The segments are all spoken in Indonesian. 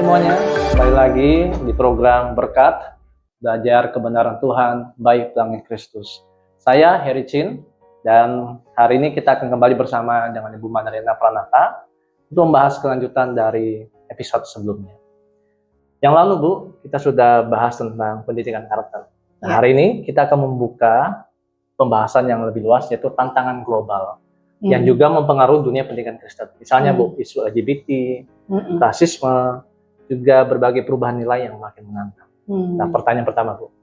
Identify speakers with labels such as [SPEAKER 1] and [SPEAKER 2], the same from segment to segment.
[SPEAKER 1] semuanya, kembali lagi di program Berkat, belajar kebenaran Tuhan, baik dalam Kristus. Saya Heri Chin, dan hari ini kita akan kembali bersama dengan Ibu Manarina Pranata untuk membahas kelanjutan dari episode sebelumnya. Yang lalu Bu, kita sudah bahas tentang pendidikan karakter. Nah, hari ini kita akan membuka pembahasan yang lebih luas, yaitu tantangan global yang juga mempengaruhi dunia pendidikan Kristen. Misalnya Bu, isu LGBT, rasisme, juga berbagai perubahan nilai yang makin menantang. Nah, pertanyaan pertama Bu,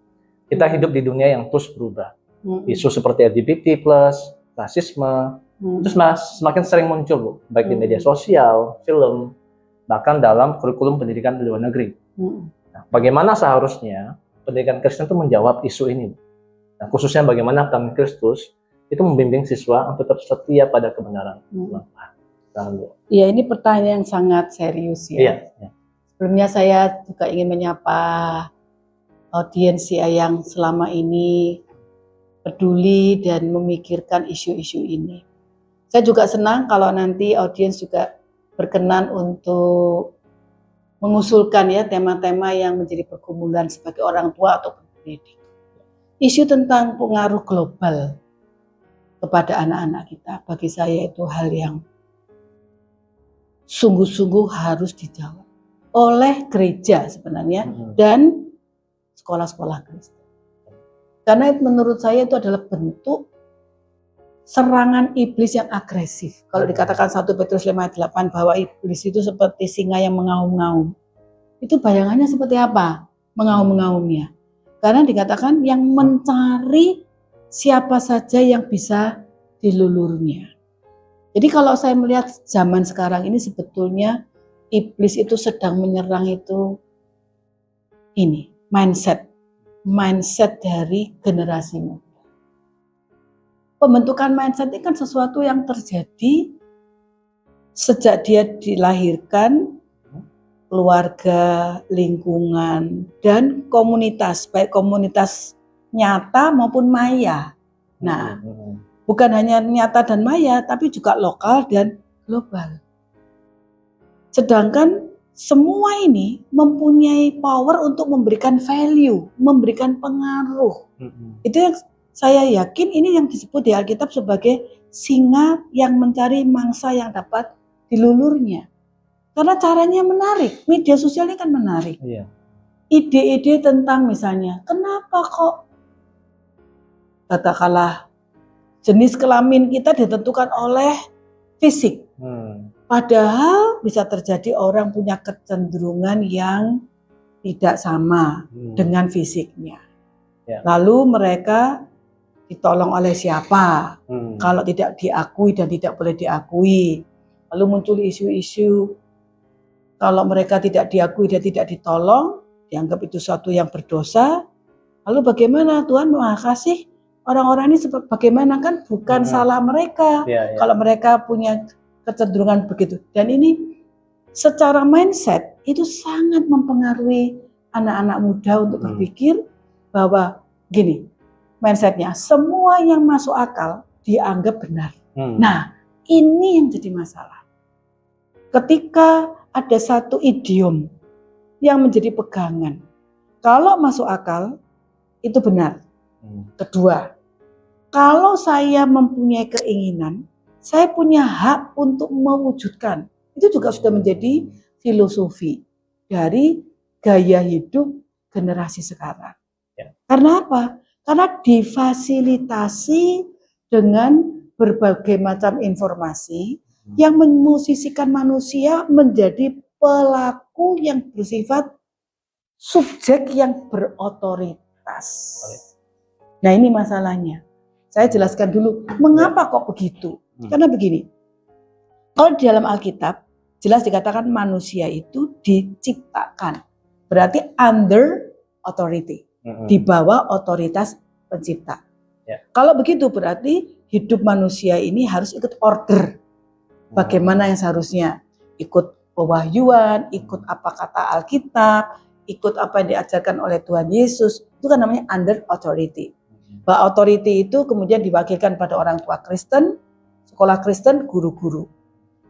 [SPEAKER 1] kita hidup di dunia yang terus berubah. Isu seperti LGBT+, rasisme, itu semakin sering muncul Bu, baik di media sosial, film, bahkan dalam kurikulum pendidikan di luar negeri. Nah, bagaimana seharusnya pendidikan Kristen itu menjawab isu ini? Nah, khususnya bagaimana pendidikan Kristus itu membimbing siswa untuk tetap setia pada kebenaran.
[SPEAKER 2] Ya, ini pertanyaan yang sangat serius ya.
[SPEAKER 1] Iya.
[SPEAKER 2] Sebelumnya saya juga ingin menyapa audiensi yang selama ini peduli dan memikirkan isu-isu ini. Saya juga senang kalau nanti audiens juga berkenan untuk mengusulkan ya tema-tema yang menjadi pergumulan sebagai orang tua atau pendidik. Isu tentang pengaruh global kepada anak-anak kita, bagi saya itu hal yang sungguh-sungguh harus dijawab oleh gereja sebenarnya dan sekolah-sekolah Kristen. Karena menurut saya itu adalah bentuk serangan iblis yang agresif. Kalau dikatakan 1 Petrus 5:8 bahwa iblis itu seperti singa yang mengaum-ngaum. Itu bayangannya seperti apa? Mengaum-ngaumnya. Karena dikatakan yang mencari siapa saja yang bisa dilulurnya. Jadi kalau saya melihat zaman sekarang ini sebetulnya iblis itu sedang menyerang itu ini, mindset dari generasi muda. Pembentukan mindset ini kan sesuatu yang terjadi sejak dia dilahirkan, keluarga, lingkungan, dan komunitas, baik komunitas nyata maupun maya. Nah, bukan hanya nyata dan maya, tapi juga lokal dan global. Sedangkan semua ini mempunyai power untuk memberikan value, memberikan pengaruh. Itu yang saya yakin ini yang disebut di Alkitab sebagai singa yang mencari mangsa yang dapat dilulurnya. Karena caranya menarik, media sosial ini kan menarik. Ide-ide tentang misalnya, kenapa kok katakanlah jenis kelamin kita ditentukan oleh fisik. Padahal bisa terjadi orang punya kecenderungan yang tidak sama dengan fisiknya. Lalu mereka ditolong oleh siapa? Kalau tidak diakui dan tidak boleh diakui. Lalu muncul isu-isu kalau mereka tidak diakui dan tidak ditolong, dianggap itu suatu yang berdosa. Lalu bagaimana Tuhan makasih orang-orang ini bagaimana, kan bukan salah mereka. Kalau mereka punya kecenderungan begitu. Dan ini secara mindset itu sangat mempengaruhi anak-anak muda untuk berpikir bahwa gini, mindsetnya semua yang masuk akal dianggap benar. Nah, ini yang jadi masalah. Ketika ada satu idiom yang menjadi pegangan, kalau masuk akal itu benar. Kedua, kalau saya mempunyai keinginan, saya punya hak untuk mewujudkan. Itu juga sudah menjadi filosofi dari gaya hidup generasi sekarang. Karena apa? Karena difasilitasi dengan berbagai macam informasi yang memosisikan manusia menjadi pelaku yang bersifat subjek yang berotoritas. Nah, ini masalahnya. Saya jelaskan dulu mengapa kok begitu. Karena begini, kalau di dalam Alkitab jelas dikatakan manusia itu diciptakan, berarti under authority, di bawah otoritas pencipta. Kalau begitu berarti hidup manusia ini harus ikut order. Bagaimana yang seharusnya ikut pewahyuan, ikut apa kata Alkitab, ikut apa yang diajarkan oleh Tuhan Yesus. Itu kan namanya under authority. Bahwa authority itu kemudian diwakilkan pada orang tua Kristen, sekolah Kristen, guru-guru.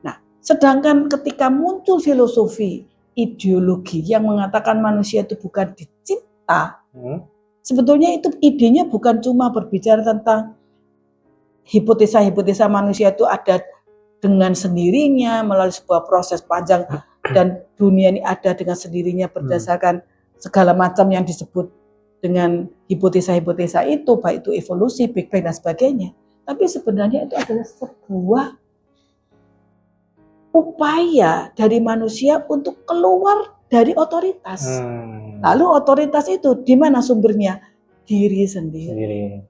[SPEAKER 2] Nah, sedangkan ketika muncul filosofi ideologi yang mengatakan manusia itu bukan dicipta, sebetulnya itu idenya bukan cuma berbicara tentang hipotesa-hipotesa manusia itu ada dengan sendirinya melalui sebuah proses panjang dan dunia ini ada dengan sendirinya berdasarkan segala macam yang disebut dengan hipotesa-hipotesa itu, baik itu evolusi, Big Bang dan sebagainya. Tapi sebenarnya itu adalah sebuah upaya dari manusia untuk keluar dari otoritas. Lalu otoritas itu di mana sumbernya? Diri sendiri.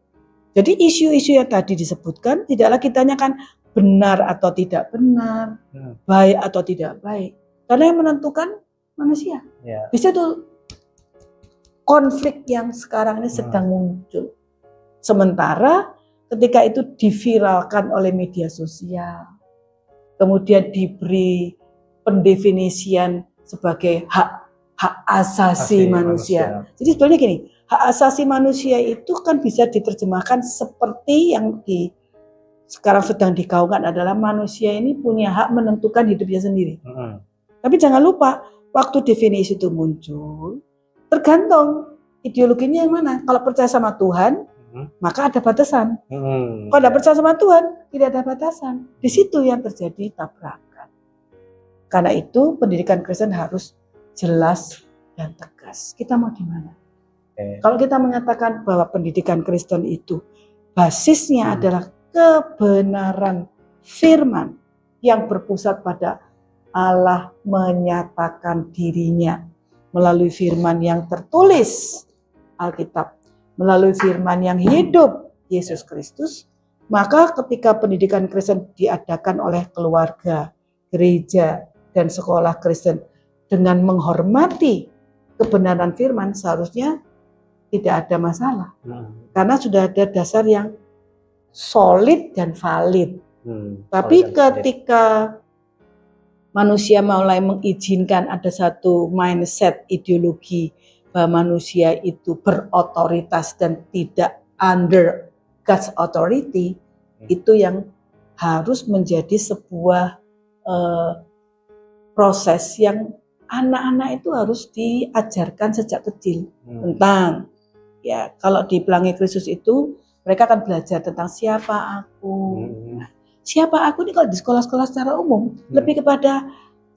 [SPEAKER 2] Jadi isu-isu yang tadi disebutkan tidaklah kita tanyakan benar atau tidak benar, baik atau tidak baik. Karena yang menentukan manusia. Di situ konflik yang sekarang ini sedang muncul. Sementara ketika itu diviralkan oleh media sosial, kemudian diberi pendefinisian sebagai hak asasi manusia. Jadi sebenarnya gini, hak asasi manusia itu kan bisa diterjemahkan seperti yang sekarang sedang digaungkan adalah manusia ini punya hak menentukan hidupnya sendiri. Tapi jangan lupa, waktu definisi itu muncul, tergantung ideologinya yang mana. Kalau percaya sama Tuhan, maka ada batasan. Kalau tidak percaya sama Tuhan, tidak ada batasan. Di situ yang terjadi tabrakan. Karena itu pendidikan Kristen harus jelas dan tegas. Kita mau di mana? Kalau kita mengatakan bahwa pendidikan Kristen itu basisnya adalah kebenaran firman yang berpusat pada Allah menyatakan dirinya melalui firman yang tertulis Alkitab, melalui firman yang hidup Yesus Kristus, maka ketika pendidikan Kristen diadakan oleh keluarga, gereja, dan sekolah Kristen dengan menghormati kebenaran firman, seharusnya tidak ada masalah. Karena sudah ada dasar yang solid dan valid. Tapi ketika manusia mulai mengizinkan ada satu mindset ideologi bahwa manusia itu berotoritas dan tidak under God's authority, itu yang harus menjadi sebuah proses yang anak-anak itu harus diajarkan sejak kecil tentang, ya kalau di Pelangi Kristus itu mereka akan belajar tentang siapa aku. Nah, siapa aku ini kalau di sekolah-sekolah secara umum lebih kepada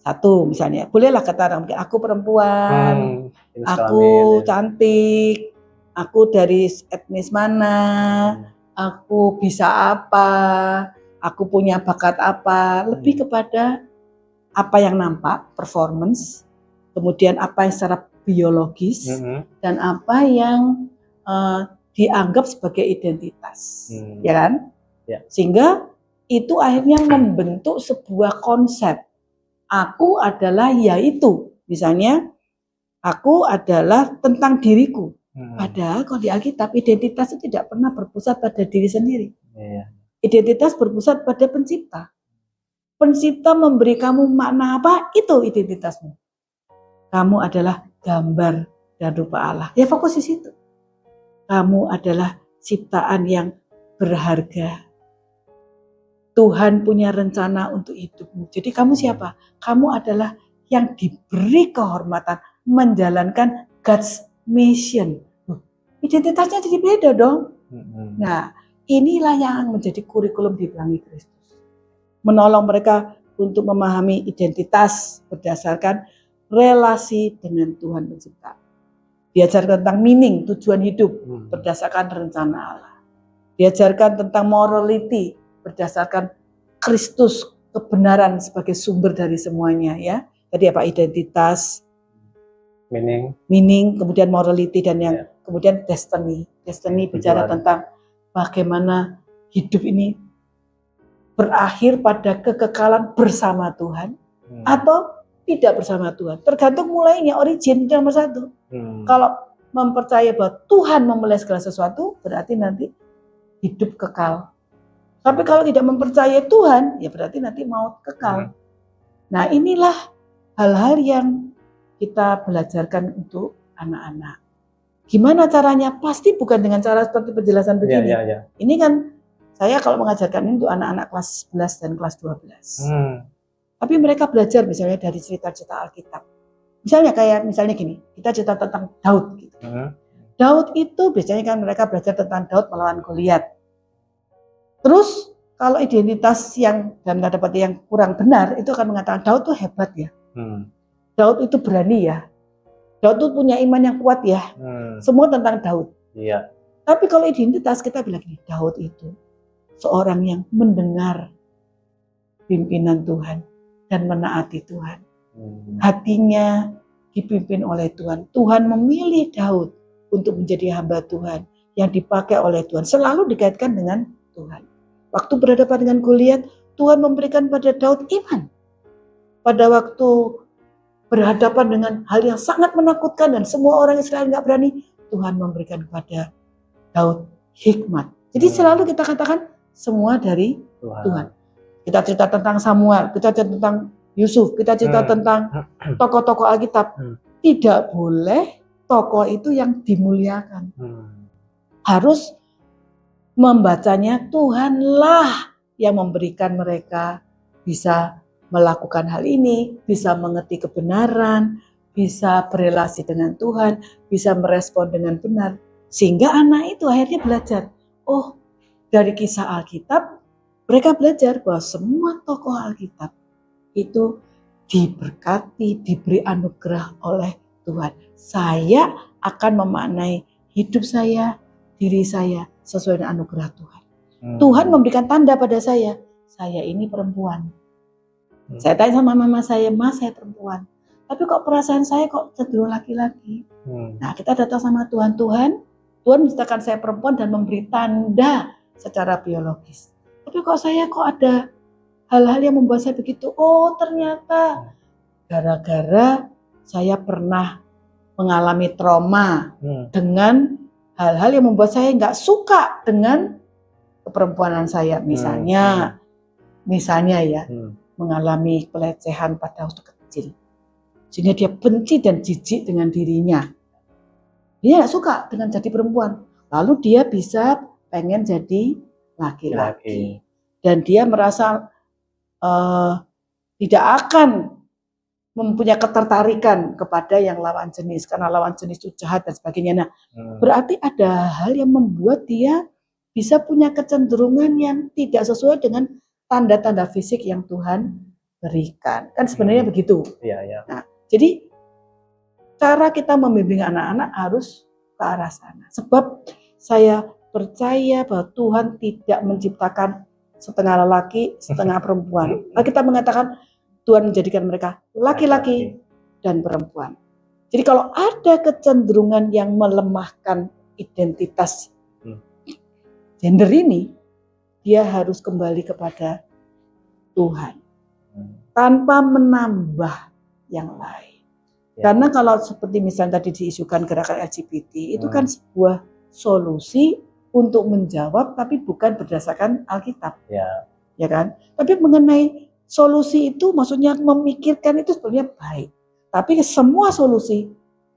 [SPEAKER 2] satu, misalnya bolehlah kata orang aku perempuan, aku cantik, aku dari etnis mana, aku bisa apa, aku punya bakat apa, lebih kepada apa yang nampak, performance, kemudian apa yang secara biologis, dan apa yang dianggap sebagai identitas, ya kan? Sehingga itu akhirnya membentuk sebuah konsep. Aku adalah yaitu, misalnya aku adalah tentang diriku. Padahal kalau di Alkitab identitas itu tidak pernah berpusat pada diri sendiri. Identitas berpusat pada pencipta. Pencipta memberi kamu makna apa, itu identitasmu. Kamu adalah gambar dan rupa Allah. Ya fokus di situ. Kamu adalah ciptaan yang berharga. Tuhan punya rencana untuk hidupmu. Jadi kamu siapa? Kamu adalah yang diberi kehormatan menjalankan God's mission. Identitasnya jadi beda dong. Nah, inilah yang menjadi kurikulum di Pelangi Kristus. Menolong mereka untuk memahami identitas berdasarkan relasi dengan Tuhan Pencipta. Diajarkan tentang meaning, tujuan hidup berdasarkan rencana Allah. Diajarkan tentang morality berdasarkan Kristus, kebenaran sebagai sumber dari semuanya, ya. Tadi apa? Identitas, meaning, kemudian morality, dan yang kemudian destiny. Destiny bicara tentang bagaimana hidup ini berakhir pada kekekalan bersama Tuhan atau tidak bersama Tuhan. Tergantung mulainya, origin nomor satu. Kalau mempercayai bahwa Tuhan memulai segala sesuatu, berarti nanti hidup kekal. Tapi kalau tidak mempercayai Tuhan, ya berarti nanti maut kekal. Nah, inilah hal-hal yang kita belajarkan untuk anak-anak. Gimana caranya? Pasti bukan dengan cara seperti penjelasan begini. Ini kan saya kalau mengajarkan ini untuk anak-anak kelas 11 dan kelas 12. Tapi mereka belajar misalnya dari cerita-cerita Alkitab. misalnya gini, kita cerita tentang Daud gitu. Daud itu biasanya kan mereka belajar tentang Daud melawan Goliat. Terus kalau identitas yang dalam tanda petik yang kurang benar itu akan mengatakan Daud tuh hebat ya. Daud itu berani ya. Daud tuh punya iman yang kuat ya. Semua tentang Daud.
[SPEAKER 1] Iya.
[SPEAKER 2] Tapi kalau identitas kita bilang gini, Daud itu seorang yang mendengar pimpinan Tuhan dan menaati Tuhan. Hatinya dipimpin oleh Tuhan. Tuhan memilih Daud untuk menjadi hamba Tuhan yang dipakai oleh Tuhan. Selalu dikaitkan dengan Tuhan. Waktu berhadapan dengan Goliat, Tuhan memberikan pada Daud iman. Pada waktu berhadapan dengan hal yang sangat menakutkan dan semua orang Israel nggak berani, Tuhan memberikan kepada Daud hikmat. Jadi selalu kita katakan semua dari Tuhan. Kita cerita tentang Samuel, kita cerita tentang Yusuf, kita cerita tentang tokoh-tokoh Alkitab. Tidak boleh tokoh itu yang dimuliakan. Harus membacanya Tuhanlah yang memberikan mereka bisa melakukan hal ini, bisa mengerti kebenaran, bisa berelasi dengan Tuhan, bisa merespon dengan benar. Sehingga anak itu akhirnya belajar. Oh, dari kisah Alkitab, mereka belajar bahwa semua tokoh Alkitab itu diberkati, diberi anugerah oleh Tuhan. Saya akan memaknai hidup saya, diri saya sesuai dengan anugerah Tuhan. Tuhan memberikan tanda pada saya ini perempuan. Saya tanya sama mama saya, Mas saya perempuan. Tapi kok perasaan saya kok cenderung laki-laki. Nah kita datang sama Tuhan, Tuhan menciptakan saya perempuan dan memberi tanda secara biologis. Tapi kok ada hal-hal yang membuat saya begitu. Oh ternyata gara-gara saya pernah mengalami trauma dengan hal-hal yang membuat saya nggak suka dengan keperempuanan saya. Misalnya ya mengalami pelecehan pada waktu kecil. Sehingga dia benci dan jijik dengan dirinya. Dia nggak suka dengan jadi perempuan. Lalu dia bisa pengen jadi laki-laki. Dan dia merasa tidak akan mempunyai ketertarikan kepada yang lawan jenis. Karena lawan jenis itu jahat dan sebagainya. Nah, berarti ada hal yang membuat dia bisa punya kecenderungan yang tidak sesuai dengan tanda-tanda fisik yang Tuhan berikan. Kan sebenarnya begitu.
[SPEAKER 1] Iya.
[SPEAKER 2] Nah, jadi cara kita membimbing anak-anak harus ke arah sana. Sebab saya percaya bahwa Tuhan tidak menciptakan setengah lelaki, setengah perempuan. Kita mengatakan Tuhan menjadikan mereka laki-laki dan perempuan. Jadi kalau ada kecenderungan yang melemahkan identitas gender ini, dia harus kembali kepada Tuhan tanpa menambah yang lain. Karena kalau seperti misalnya tadi diisukan gerakan LGBT, itu kan sebuah solusi untuk menjawab, tapi bukan berdasarkan Alkitab, ya kan? Tapi mengenai solusi itu, maksudnya memikirkan itu sebenarnya baik. Tapi semua solusi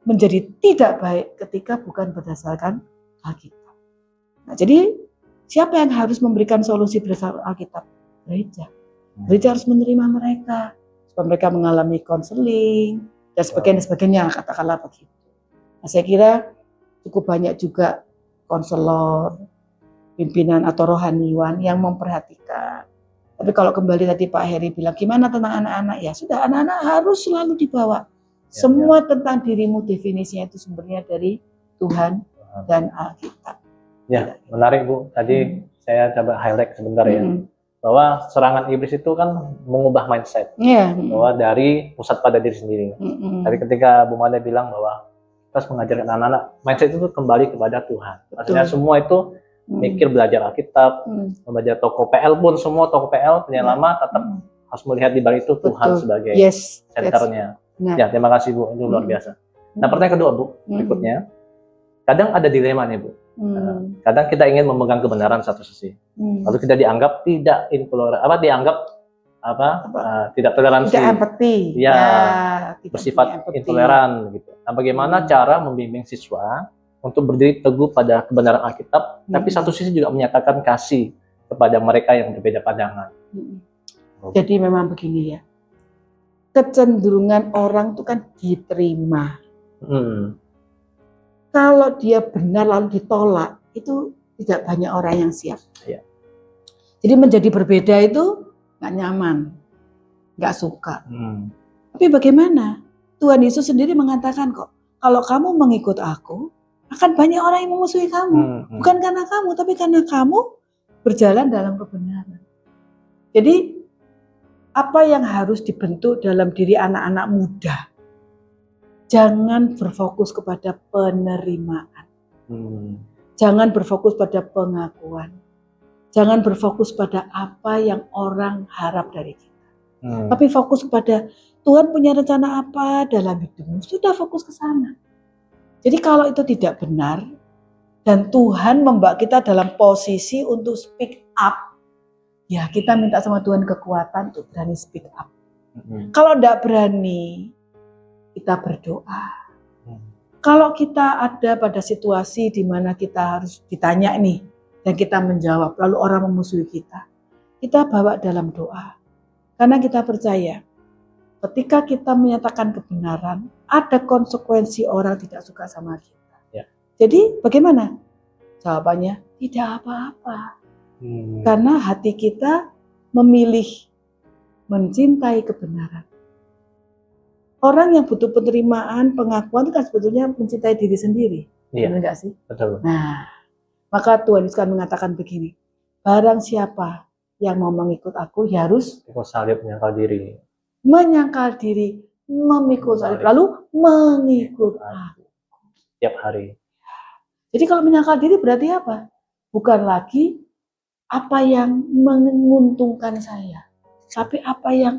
[SPEAKER 2] menjadi tidak baik ketika bukan berdasarkan Alkitab. Nah, jadi siapa yang harus memberikan solusi berdasarkan Alkitab? Gereja. Gereja harus menerima mereka, supaya mereka mengalami konseling dan sebagainya, katakanlah begitu. Nah, saya kira cukup banyak juga konselor, pimpinan atau rohaniwan yang memperhatikan. Tapi kalau kembali tadi Pak Heri bilang gimana tentang anak-anak, ya sudah, anak-anak harus selalu dibawa. Semua tentang dirimu definisinya itu sumbernya dari Tuhan dan Alkitab.
[SPEAKER 1] Ya, menarik Bu. Tadi saya coba highlight sebentar ya. Bahwa serangan iblis itu kan mengubah mindset. Bahwa dari pusat pada diri sendiri. Tapi ketika Bu Mada bilang bahwa kita harus mengajarkan anak-anak, mindset itu kembali kepada Tuhan. Maksudnya semua itu mikir belajar Alkitab, belajar toko PL pun, semua toko PL penyanyi lama tetap harus melihat di balik itu Tuhan sebagai senternya. Ya, terima kasih Bu, itu luar biasa. Nah, pertanyaan kedua Bu, berikutnya. Kadang ada dilema nih Bu. Kadang kita ingin memegang kebenaran satu sisi. Lalu kita dianggap tidak intoleran, tidak toleransi.
[SPEAKER 2] Tidak empati.
[SPEAKER 1] Bersifat intoleran gitu. Nah, bagaimana cara membimbing siswa untuk berdiri teguh pada kebenaran Alkitab, tapi satu sisi juga menyatakan kasih kepada mereka yang berbeda pandangan.
[SPEAKER 2] Jadi memang begini ya, kecenderungan orang itu kan diterima.
[SPEAKER 1] Hmm.
[SPEAKER 2] Kalau dia benar lalu ditolak, itu tidak banyak orang yang siap.
[SPEAKER 1] Iya.
[SPEAKER 2] Jadi menjadi berbeda itu nggak nyaman, nggak suka. Tapi bagaimana? Tuhan Yesus sendiri mengatakan kok, kalau kamu mengikut aku, akan banyak orang yang memusuhi kamu. Bukan karena kamu, tapi karena kamu berjalan dalam kebenaran. Jadi apa yang harus dibentuk dalam diri anak-anak muda? Jangan berfokus kepada penerimaan. Jangan berfokus pada pengakuan. Jangan berfokus pada apa yang orang harap dari kita. Tapi fokus kepada Tuhan punya rencana apa dalam hidupmu. Sudah fokus ke sana. Jadi kalau itu tidak benar dan Tuhan membawa kita dalam posisi untuk speak up, ya kita minta sama Tuhan kekuatan untuk berani speak up. Kalau tidak berani, kita berdoa. Kalau kita ada pada situasi di mana kita harus ditanya nih, dan kita menjawab, lalu orang memusuhi kita bawa dalam doa. Karena kita percaya, ketika kita menyatakan kebenaran, ada konsekuensi orang tidak suka sama kita.
[SPEAKER 1] Ya.
[SPEAKER 2] Jadi bagaimana? Jawabannya, tidak apa-apa. Karena hati kita memilih mencintai kebenaran. Orang yang butuh penerimaan, pengakuan itu kan sebetulnya mencintai diri sendiri.
[SPEAKER 1] Iya.
[SPEAKER 2] Benar nggak sih?
[SPEAKER 1] Betul.
[SPEAKER 2] Nah, maka Tuhan Yesus kan mengatakan begini, barang siapa yang mau mengikut aku, ya harus
[SPEAKER 1] Pikul salib, menyangkal diri.
[SPEAKER 2] Menyangkal diri, memikul salib, lalu mengikut aku.
[SPEAKER 1] Tiap hari.
[SPEAKER 2] Jadi kalau menyangkal diri berarti apa? Bukan lagi apa yang menguntungkan saya, tapi apa yang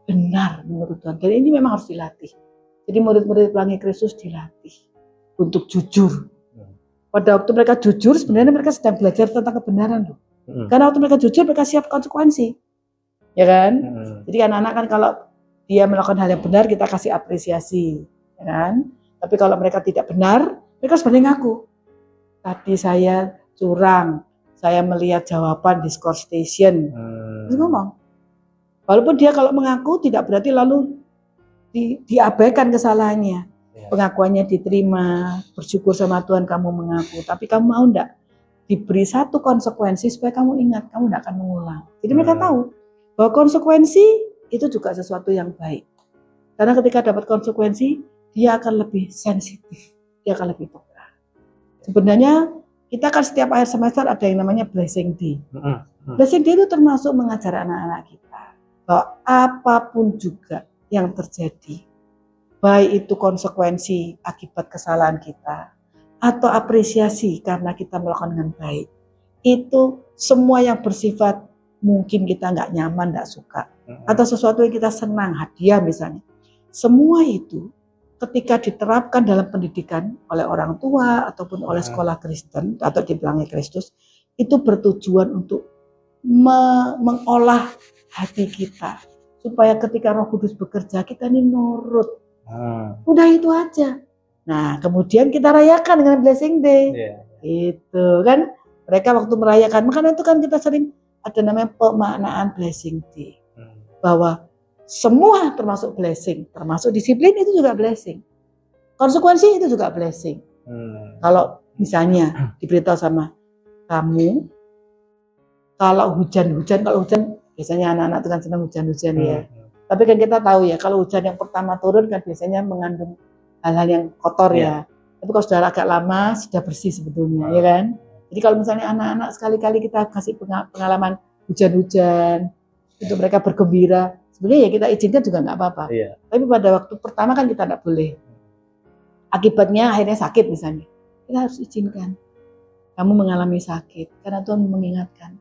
[SPEAKER 2] benar menurut Tuhan. Dan ini memang harus dilatih. Jadi murid-murid Pelangi Kristus dilatih untuk jujur. Pada waktu mereka jujur, sebenarnya mereka sedang belajar tentang kebenaran loh. Karena waktu mereka jujur, mereka siap konsekuensi. Ya kan? Jadi anak-anak kan kalau dia melakukan hal yang benar, kita kasih apresiasi. Ya kan? Tapi kalau mereka tidak benar, mereka sebenarnya ngaku. Tadi saya curang, saya melihat jawaban di score station. Terus ngomong. Walaupun dia kalau mengaku tidak berarti lalu diabaikan kesalahannya.
[SPEAKER 1] Ya.
[SPEAKER 2] Pengakuannya diterima, bersyukur sama Tuhan kamu mengaku. Tapi kamu mau enggak diberi satu konsekuensi supaya kamu ingat, kamu enggak akan mengulang. Jadi mereka tahu bahwa konsekuensi itu juga sesuatu yang baik. Karena ketika dapat konsekuensi, dia akan lebih sensitif, dia akan lebih peka. Sebenarnya kita kan setiap akhir semester ada yang namanya blessing day. Blessing day itu termasuk mengajar anak-anak kita bahwa apapun juga yang terjadi, baik itu konsekuensi akibat kesalahan kita atau apresiasi karena kita melakukan dengan baik, itu semua yang bersifat mungkin kita nggak nyaman, nggak suka, atau sesuatu yang kita senang, hadiah misalnya, semua itu ketika diterapkan dalam pendidikan oleh orang tua ataupun oleh sekolah Kristen atau di Pelangi Kristus, itu bertujuan untuk mengolah hati kita supaya ketika Roh Kudus bekerja kita ini nurut. Udah itu aja. Nah, kemudian kita rayakan dengan blessing day. Itu kan mereka waktu merayakan, makanya itu kan kita sering ada namanya pemaknaan blessing day. Bahwa semua termasuk blessing, termasuk disiplin itu juga blessing. Konsekuensi itu juga blessing. Kalau misalnya diberitahu sama kamu, kalau hujan biasanya anak-anak itu kan senang hujan-hujan ya. Tapi kan kita tahu ya, kalau hujan yang pertama turun kan biasanya mengandung hal-hal yang kotor ya. Tapi kalau sudah agak lama, sudah bersih sebetulnya, ya kan? Jadi kalau misalnya anak-anak sekali-kali kita kasih pengalaman hujan-hujan, untuk mereka bergembira, sebenarnya ya kita izinkan juga nggak apa-apa. Tapi pada waktu pertama kan kita nggak boleh. Akibatnya akhirnya sakit misalnya. Kita harus izinkan. Kamu mengalami sakit, karena Tuhan mengingatkan.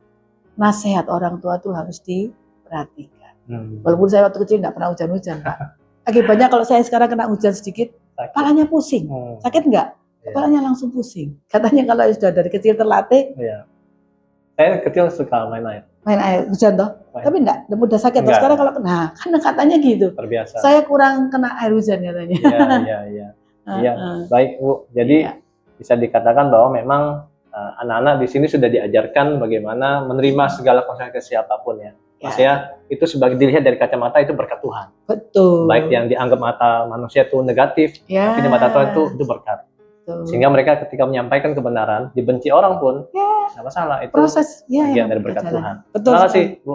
[SPEAKER 2] Nasihat orang tua itu harus diperhatikan. Walaupun saya waktu kecil nggak pernah hujan-hujan, Pak. Akibatnya kalau saya sekarang kena hujan sedikit, kepalanya pusing. Sakit nggak? Kepalanya langsung pusing. Katanya kalau sudah dari kecil terlatih.
[SPEAKER 1] Saya kecil suka main air.
[SPEAKER 2] Main air hujan toh? Tapi enggak, mudah sakit. Enggak. Sekarang kalau karena katanya gitu.
[SPEAKER 1] Terbiasa.
[SPEAKER 2] Saya kurang kena air hujan katanya.
[SPEAKER 1] Iya. Baik Bu. Jadi bisa dikatakan bahwa memang anak-anak di sini sudah diajarkan bagaimana menerima segala konsekuensi apapun ya. Maksudnya itu sebagai dilihat dari kacamata itu berkat Tuhan.
[SPEAKER 2] Betul.
[SPEAKER 1] Baik yang dianggap mata manusia itu negatif,
[SPEAKER 2] Ya.
[SPEAKER 1] tapi di mata Tuhan itu berkat.
[SPEAKER 2] Betul.
[SPEAKER 1] Sehingga mereka ketika menyampaikan kebenaran, dibenci orang pun, nggak masalah. Itu
[SPEAKER 2] Proses
[SPEAKER 1] bagian dari berkat Tuhan.
[SPEAKER 2] Betul.
[SPEAKER 1] Terima kasih, Bu.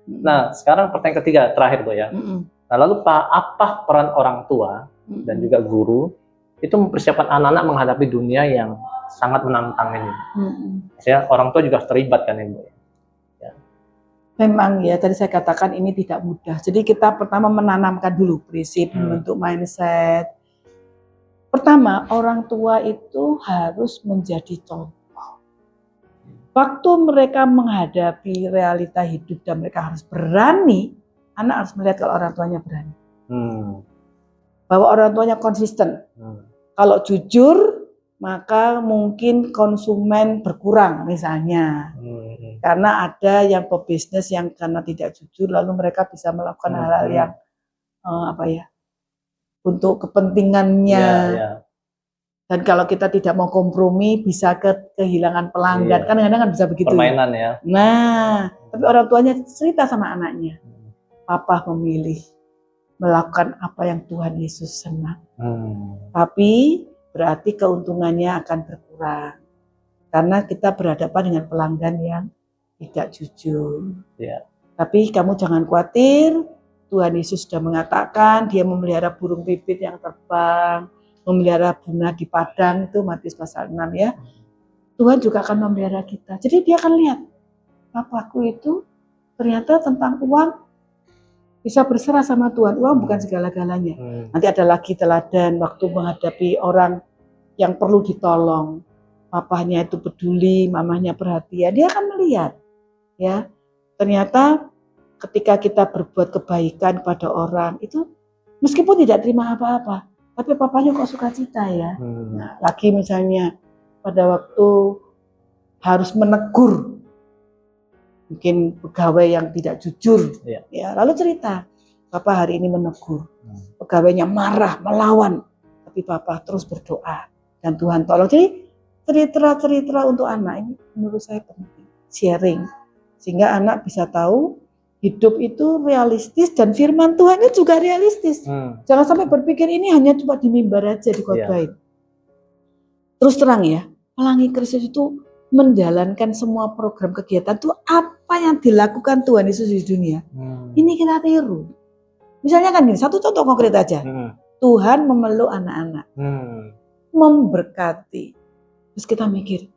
[SPEAKER 1] Nah, sekarang pertanyaan ketiga, terakhir, Bu ya. Nah, lalu apa peran orang tua dan juga guru itu mempersiapkan anak-anak menghadapi dunia yang sangat menantang ini? Maksudnya orang tua juga terlibat kan, Bu? Ya.
[SPEAKER 2] Memang ya, tadi saya katakan ini tidak mudah. Jadi kita pertama menanamkan dulu prinsip, membentuk mindset. Pertama, orang tua itu harus menjadi contoh. Waktu mereka menghadapi realita hidup dan mereka harus berani, anak harus melihat kalau orang tuanya berani. Bahwa orang tuanya konsisten. Kalau jujur, maka mungkin konsumen berkurang misalnya. Karena ada yang pebisnis yang karena tidak jujur, lalu mereka bisa melakukan hal-hal yang untuk kepentingannya. Dan kalau kita tidak mau kompromi, bisa kehilangan pelanggan. Kan kadang-kadang bisa begitu.
[SPEAKER 1] Permainan ya.
[SPEAKER 2] Nah, tapi orang tuanya cerita sama anaknya. Papa memilih melakukan apa yang Tuhan Yesus senang. Tapi berarti keuntungannya akan berkurang. Karena kita berhadapan dengan pelanggan yang tidak jujur. Tapi kamu jangan khawatir. Tuhan Yesus sudah mengatakan dia memelihara burung pipit yang terbang, memelihara bunga di padang, itu Matius pasal 6 ya. Tuhan juga akan memelihara kita. Jadi dia akan lihat, papaku itu ternyata tentang uang bisa berserah sama Tuhan. Uang bukan segala-galanya. Nanti ada lagi teladan waktu menghadapi orang yang perlu ditolong. Papahnya itu peduli, mamahnya perhatian. Dia akan melihat, ya. Ternyata ketika kita berbuat kebaikan pada orang itu meskipun tidak terima apa-apa, tapi papanya kok sukacita ya. Nah, lagi misalnya pada waktu harus menegur mungkin pegawai yang tidak jujur, ya lalu cerita, Papa hari ini menegur, pegawainya marah, melawan, tapi Papa terus berdoa dan Tuhan tolong. Jadi cerita-cerita untuk anak ini menurut saya penting, sharing, sehingga anak bisa tahu hidup itu realistis dan firman Tuhan itu juga realistis. Jangan sampai berpikir ini hanya cuma di mimbar aja dikhotbahin. Terus terang ya, Pelangi Kristus itu menjalankan semua program kegiatan itu apa yang dilakukan Tuhan Yesus di dunia. Ini kita tiru. Misalnya kan gini, satu contoh konkret aja. Tuhan memeluk anak-anak, memberkati. Terus kita mikir,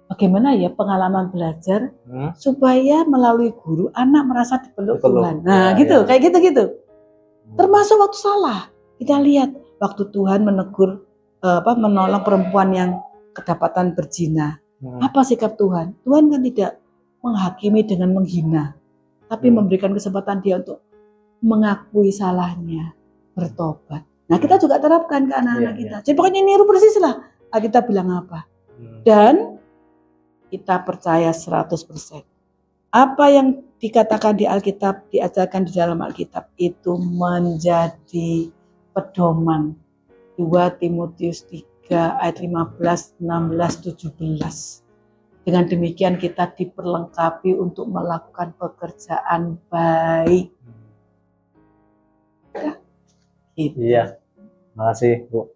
[SPEAKER 2] bagaimana ya pengalaman belajar supaya melalui guru anak merasa dipeluk Tuhan. Nah gitu, kayak gitu-gitu. Termasuk waktu salah, kita lihat waktu Tuhan menegur, menolong perempuan yang kedapatan berzina. Apa sikap Tuhan? Tuhan kan tidak menghakimi dengan menghina, tapi memberikan kesempatan dia untuk mengakui salahnya, bertobat. Nah kita juga terapkan ke anak-anak kita. Jadi pokoknya niru persis lah. Kita bilang apa? Dan kita percaya 100%. Apa yang dikatakan di Alkitab, diajarkan di dalam Alkitab itu menjadi pedoman. 2 Timotius 3 ayat 15, 16, 17. Dengan demikian kita diperlengkapi untuk melakukan pekerjaan baik. Gitu.
[SPEAKER 1] Iya, makasih Bu.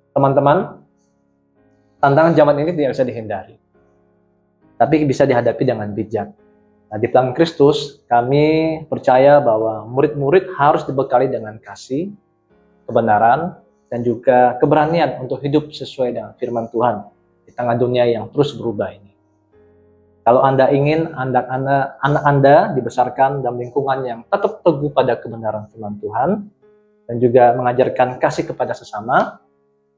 [SPEAKER 1] Teman-teman, tantangan zaman ini tidak bisa dihindari, tapi bisa dihadapi dengan bijak. Nah, di Pelangi Kristus, kami percaya bahwa murid-murid harus dibekali dengan kasih, kebenaran, dan juga keberanian untuk hidup sesuai dengan firman Tuhan di tengah dunia yang terus berubah ini. Kalau Anda ingin anak Anda dibesarkan dalam lingkungan yang tetap teguh pada kebenaran firman Tuhan, dan juga mengajarkan kasih kepada sesama,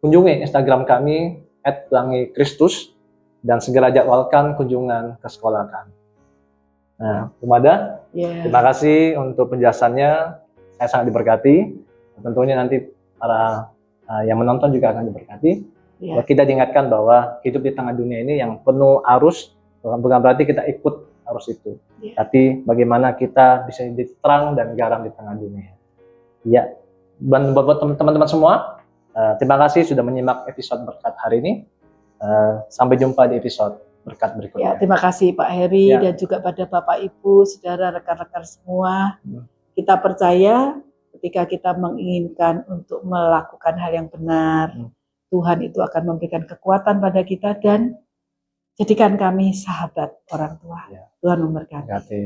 [SPEAKER 1] kunjungi Instagram kami @pelangikristus dan segera jadwalkan kunjungan ke sekolah kami. Nah, Umada, terima kasih untuk penjelasannya. Saya sangat diberkati. Tentunya nanti para yang menonton juga akan diberkati. Kita diingatkan bahwa hidup di tengah dunia ini yang penuh arus, bukan berarti kita ikut arus itu. Tapi bagaimana kita bisa jadi terang dan garam di tengah dunia. Ya, buat teman-teman semua, terima kasih sudah menyimak episode berkat hari ini. Sampai jumpa di episode berkat
[SPEAKER 2] Ya,
[SPEAKER 1] berikutnya.
[SPEAKER 2] terima kasih Pak Heri
[SPEAKER 1] Ya.
[SPEAKER 2] dan juga pada Bapak Ibu, saudara, rekan-rekan semua. Kita percaya ketika kita menginginkan untuk melakukan hal yang benar, Tuhan itu akan memberikan kekuatan pada kita dan jadikan kami sahabat orang tua.
[SPEAKER 1] Ya.
[SPEAKER 2] Tuhan memberkati.
[SPEAKER 1] Berkati.